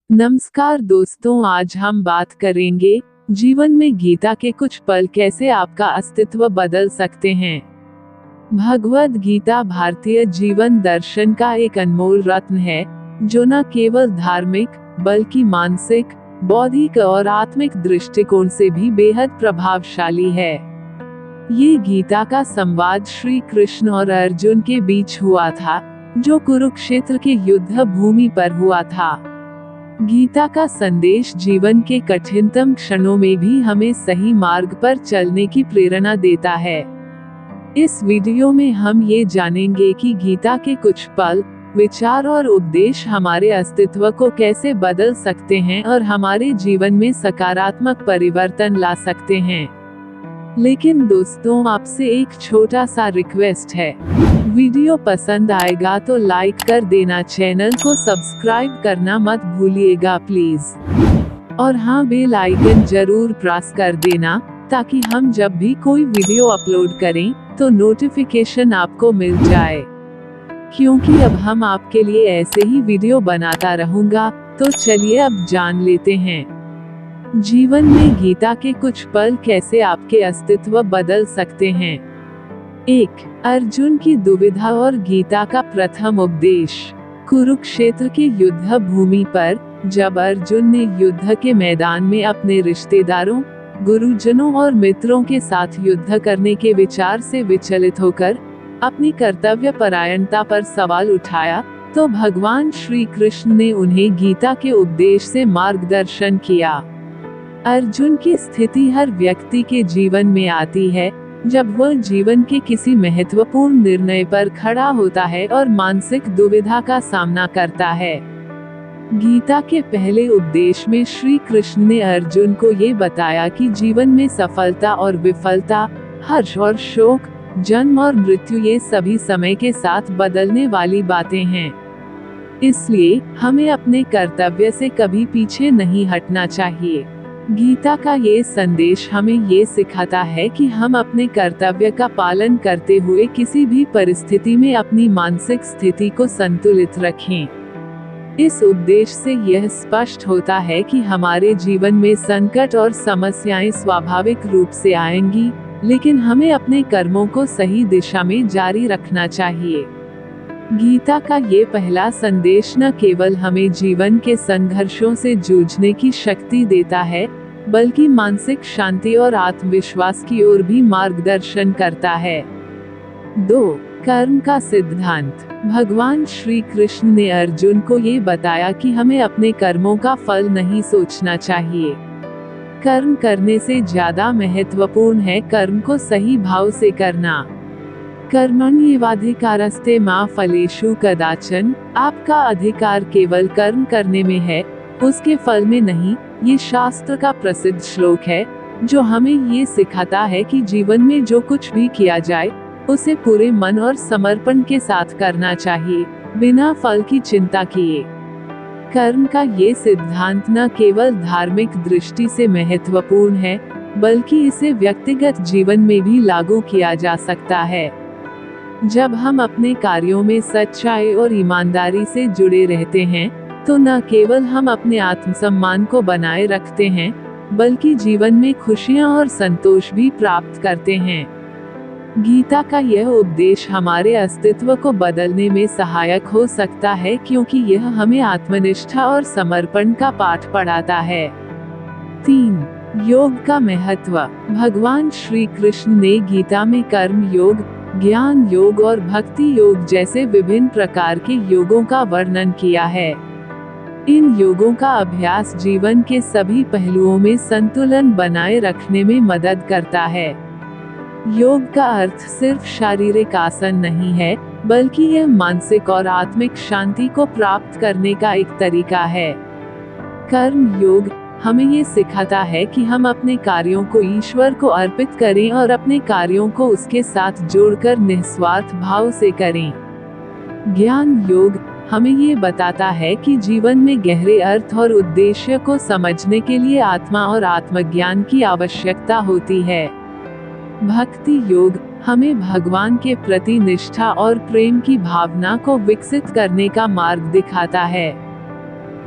नमस्कार दोस्तों, आज हम बात करेंगे जीवन में गीता के कुछ पल कैसे आपका अस्तित्व बदल सकते हैं। भगवद गीता भारतीय जीवन दर्शन का एक अनमोल रत्न है, जो न केवल धार्मिक बल्कि मानसिक, बौद्धिक और आत्मिक दृष्टिकोण से भी बेहद प्रभावशाली है। ये गीता का संवाद श्री कृष्ण और अर्जुन के बीच हुआ था, जो कुरुक्षेत्र के युद्ध भूमि पर हुआ था। गीता का संदेश जीवन के कठिनतम क्षणों में भी हमें सही मार्ग पर चलने की प्रेरणा देता है। इस वीडियो में हम ये जानेंगे कि गीता के कुछ पल, विचार और उपदेश हमारे अस्तित्व को कैसे बदल सकते हैं और हमारे जीवन में सकारात्मक परिवर्तन ला सकते हैं। लेकिन दोस्तों, आपसे एक छोटा सा रिक्वेस्ट है, वीडियो पसंद आएगा तो लाइक कर देना, चैनल को सब्सक्राइब करना मत भूलिएगा प्लीज। और हाँ, बेल आइकन जरूर प्रेस कर देना, ताकि हम जब भी कोई वीडियो अपलोड करें तो नोटिफिकेशन आपको मिल जाए। क्योंकि अब हम आपके लिए ऐसे ही वीडियो बनाता रहूंगा। तो चलिए अब जान लेते हैं, जीवन में गीता के कुछ पल कैसे आपके अस्तित्व बदल सकते हैं। 1. अर्जुन की दुविधा और गीता का प्रथम उपदेश। कुरुक्षेत्र के युद्ध भूमि पर जब अर्जुन ने युद्ध के मैदान में अपने रिश्तेदारों, गुरुजनों और मित्रों के साथ युद्ध करने के विचार से विचलित होकर अपनी कर्तव्य परायणता पर सवाल उठाया, तो भगवान श्री कृष्ण ने उन्हें गीता के उपदेश से मार्गदर्शन किया। अर्जुन की स्थिति हर व्यक्ति के जीवन में आती है, जब वह जीवन के किसी महत्वपूर्ण निर्णय पर खड़ा होता है और मानसिक दुविधा का सामना करता है। गीता के पहले उपदेश में श्री कृष्ण ने अर्जुन को ये बताया कि जीवन में सफलता और विफलता, हर्ष और शोक, जन्म और मृत्यु ये सभी समय के साथ बदलने वाली बातें हैं। इसलिए हमें अपने कर्तव्य से कभी पीछे नहीं हटना चाहिए। गीता का ये संदेश हमें ये सिखाता है कि हम अपने कर्तव्य का पालन करते हुए किसी भी परिस्थिति में अपनी मानसिक स्थिति को संतुलित रखें। इस उपदेश से यह स्पष्ट होता है कि हमारे जीवन में संकट और समस्याएं स्वाभाविक रूप से आएंगी, लेकिन हमें अपने कर्मों को सही दिशा में जारी रखना चाहिए। गीता का ये पहला संदेश न केवल हमें जीवन के संघर्षों से जूझने की शक्ति देता है, बल्कि मानसिक शांति और आत्मविश्वास की ओर भी मार्गदर्शन करता है। 2. कर्म का सिद्धांत। भगवान श्री कृष्ण ने अर्जुन को ये बताया कि हमें अपने कर्मों का फल नहीं सोचना चाहिए। कर्म करने से ज्यादा महत्वपूर्ण है कर्म को सही भाव से करना। कर्मण्येवाधिकारस्ते मा फलेषु कदाचन। आपका अधिकार केवल कर्म करने में है, उसके फल में नहीं। ये शास्त्र का प्रसिद्ध श्लोक है, जो हमें ये सिखाता है कि जीवन में जो कुछ भी किया जाए, उसे पूरे मन और समर्पण के साथ करना चाहिए, बिना फल की चिंता किए। कर्म का ये सिद्धांत न केवल धार्मिक दृष्टि से महत्वपूर्ण है, बल्कि इसे व्यक्तिगत जीवन में भी लागू किया जा सकता है। जब हम अपने कार्यों में सच्चाई और ईमानदारी से जुड़े रहते हैं, तो न केवल हम अपने आत्मसम्मान को बनाए रखते हैं, बल्कि जीवन में खुशियां और संतोष भी प्राप्त करते हैं। गीता का यह उपदेश हमारे अस्तित्व को बदलने में सहायक हो सकता है, क्योंकि यह हमें आत्मनिष्ठा और समर्पण का पाठ पढ़ाता है। 3. योग का महत्व। भगवान श्री कृष्ण ने गीता में कर्म योग, ज्ञान योग और भक्ति योग जैसे विभिन्न प्रकार के योगों का वर्णन किया है। इन योगों का अभ्यास जीवन के सभी पहलुओं में संतुलन बनाए रखने में मदद करता है। योग का अर्थ सिर्फ शारीरिक आसन नहीं है, बल्कि यह मानसिक और आत्मिक शांति को प्राप्त करने का एक तरीका है। कर्म योग हमें ये सिखाता है कि हम अपने कार्यों को ईश्वर को अर्पित करें और अपने कार्यों को उसके साथ जोड़कर निस्वार्थ भाव से करें। ज्ञान योग हमें ये बताता है कि जीवन में गहरे अर्थ और उद्देश्य को समझने के लिए आत्मा और आत्मज्ञान की आवश्यकता होती है। भक्ति योग हमें भगवान के प्रति निष्ठा और प्रेम की भावना को विकसित करने का मार्ग दिखाता है।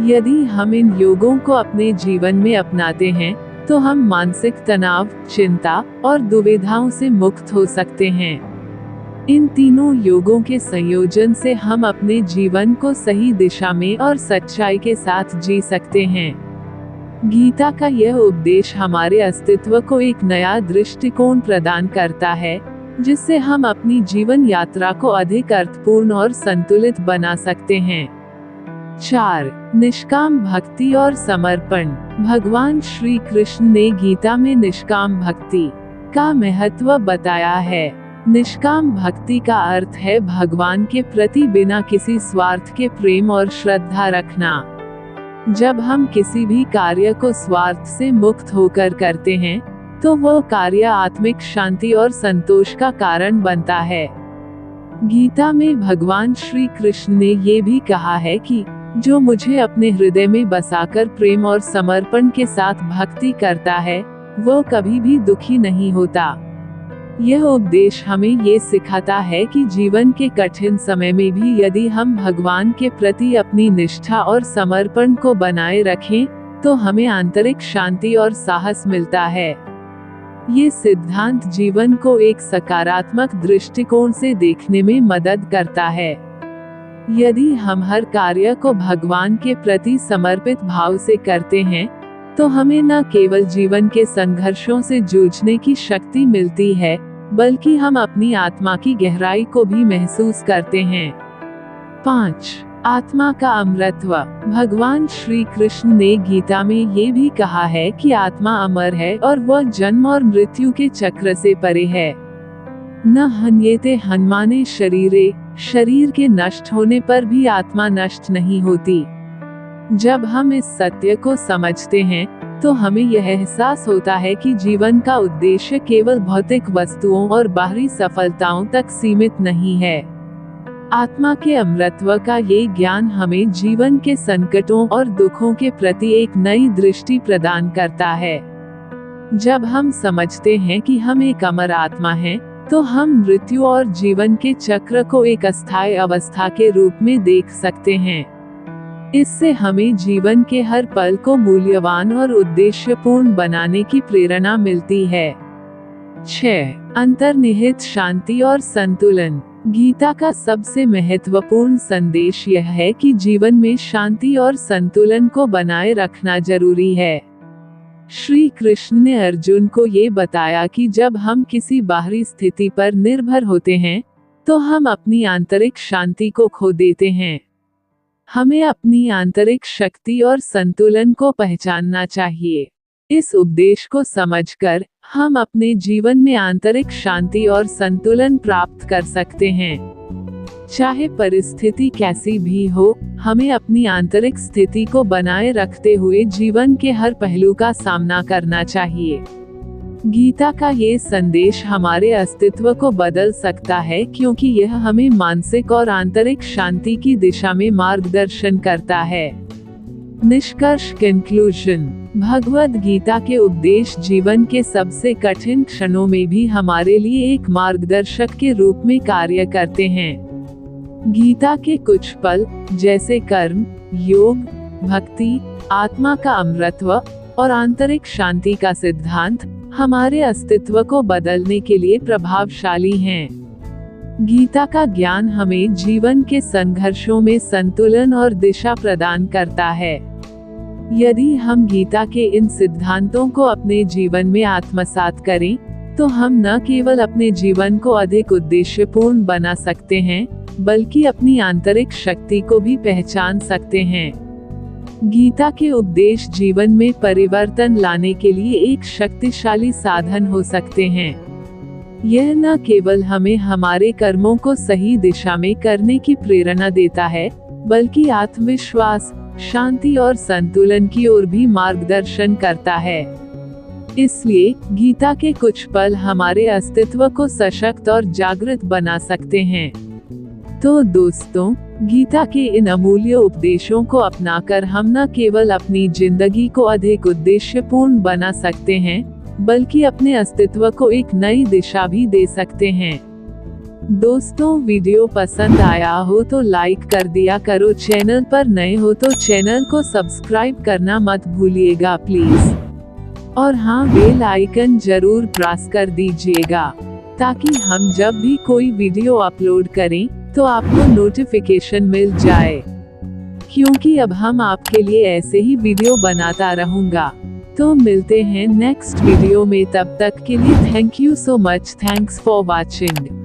यदि हम इन योगों को अपने जीवन में अपनाते हैं तो हम मानसिक तनाव, चिंता और दुविधाओं से मुक्त हो सकते हैं। इन तीनों योगों के संयोजन से हम अपने जीवन को सही दिशा में और सच्चाई के साथ जी सकते हैं। गीता का यह उपदेश हमारे अस्तित्व को एक नया दृष्टिकोण प्रदान करता है, जिससे हम अपनी जीवन यात्रा को अधिक अर्थपूर्ण और संतुलित बना सकते हैं। 4. निष्काम भक्ति और समर्पण। भगवान श्री कृष्ण ने गीता में निष्काम भक्ति का महत्व बताया है। निष्काम भक्ति का अर्थ है भगवान के प्रति बिना किसी स्वार्थ के प्रेम और श्रद्धा रखना। जब हम किसी भी कार्य को स्वार्थ से मुक्त होकर करते हैं तो वह कार्य आत्मिक शांति और संतोष का कारण बनता है। गीता में भगवान श्री कृष्ण ने ये भी कहा है कि जो मुझे अपने हृदय में बसाकर प्रेम और समर्पण के साथ भक्ति करता है वह कभी भी दुखी नहीं होता। यह उपदेश हमें ये सिखाता है कि जीवन के कठिन समय में भी यदि हम भगवान के प्रति अपनी निष्ठा और समर्पण को बनाए रखें तो हमें आंतरिक शांति और साहस मिलता है। ये सिद्धांत जीवन को एक सकारात्मक दृष्टिकोण से देखने में मदद करता है। यदि हम हर कार्य को भगवान के प्रति समर्पित भाव से करते हैं तो हमें न केवल जीवन के संघर्षों से जूझने की शक्ति मिलती है, बल्कि हम अपनी आत्मा की गहराई को भी महसूस करते हैं। 5. आत्मा का अमरत्व। भगवान श्री कृष्ण ने गीता में ये भी कहा है कि आत्मा अमर है और वह जन्म और मृत्यु के चक्र से परे है। न हन्येते हन्माने शरीरे, शरीर के नष्ट होने पर भी आत्मा नष्ट नहीं होती। जब हम इस सत्य को समझते हैं तो हमें यह एहसास होता है कि जीवन का उद्देश्य केवल भौतिक वस्तुओं और बाहरी सफलताओं तक सीमित नहीं है। आत्मा के अमरत्व का ये ज्ञान हमें जीवन के संकटों और दुखों के प्रति एक नई दृष्टि प्रदान करता है। जब हम समझते हैं कि हम एक अमर आत्मा हैं, तो हम मृत्यु और जीवन के चक्र को एक अस्थायी अवस्था के रूप में देख सकते हैं। इससे हमें जीवन के हर पल को मूल्यवान और उद्देश्यपूर्ण बनाने की प्रेरणा मिलती है। 6. अंतर्निहित शांति और संतुलन। गीता का सबसे महत्वपूर्ण संदेश यह है कि जीवन में शांति और संतुलन को बनाए रखना जरूरी है। श्री कृष्ण ने अर्जुन को ये बताया कि जब हम किसी बाहरी स्थिति पर निर्भर होते हैं तो हम अपनी आंतरिक शांति को खो देते हैं। हमें अपनी आंतरिक शक्ति और संतुलन को पहचानना चाहिए। इस उपदेश को समझकर हम अपने जीवन में आंतरिक शांति और संतुलन प्राप्त कर सकते हैं। चाहे परिस्थिति कैसी भी हो, हमें अपनी आंतरिक स्थिति को बनाए रखते हुए जीवन के हर पहलू का सामना करना चाहिए। गीता का ये संदेश हमारे अस्तित्व को बदल सकता है, क्योंकि यह हमें मानसिक और आंतरिक शांति की दिशा में मार्गदर्शन करता है। निष्कर्ष कंक्लूजन। भगवद गीता के उपदेश जीवन के सबसे कठिन क्षणों में भी हमारे लिए एक मार्गदर्शक के रूप में कार्य करते हैं। गीता के कुछ पल, जैसे कर्म, योग, भक्ति, आत्मा का अमरत्व और आंतरिक शांति का सिद्धांत, हमारे अस्तित्व को बदलने के लिए प्रभावशाली हैं। गीता का ज्ञान हमें जीवन के संघर्षों में संतुलन और दिशा प्रदान करता है। यदि हम गीता के इन सिद्धांतों को अपने जीवन में आत्मसात करें, तो हम न केवल अपने जीवन को अधिक उद्देश्यपूर्ण बना सकते हैं, बल्कि अपनी आंतरिक शक्ति को भी पहचान सकते हैं। गीता के उपदेश जीवन में परिवर्तन लाने के लिए एक शक्तिशाली साधन हो सकते हैं। यह न केवल हमें हमारे कर्मों को सही दिशा में करने की प्रेरणा देता है, बल्कि आत्मविश्वास, शांति और संतुलन की ओर भी मार्गदर्शन करता है। इसलिए गीता के कुछ पल हमारे अस्तित्व को सशक्त और जागृत बना सकते हैं। तो दोस्तों, गीता के इन अमूल्य उपदेशों को अपनाकर हम न केवल अपनी जिंदगी को अधिक उद्देश्यपूर्ण बना सकते हैं, बल्कि अपने अस्तित्व को एक नई दिशा भी दे सकते हैं। दोस्तों वीडियो पसंद आया हो तो लाइक कर दिया करो, चैनल पर नए हो तो चैनल को सब्सक्राइब करना मत भूलिएगा प्लीज। और हाँ, बेल आइकन जरूर प्रेस कर दीजिएगा ताकि हम जब भी कोई वीडियो अपलोड करें तो आपको नोटिफिकेशन मिल जाए, क्योंकि अब हम आपके लिए ऐसे ही वीडियो बनाता रहूंगा। तो मिलते हैं नेक्स्ट वीडियो में, तब तक के लिए thank you so much, thanks for watching.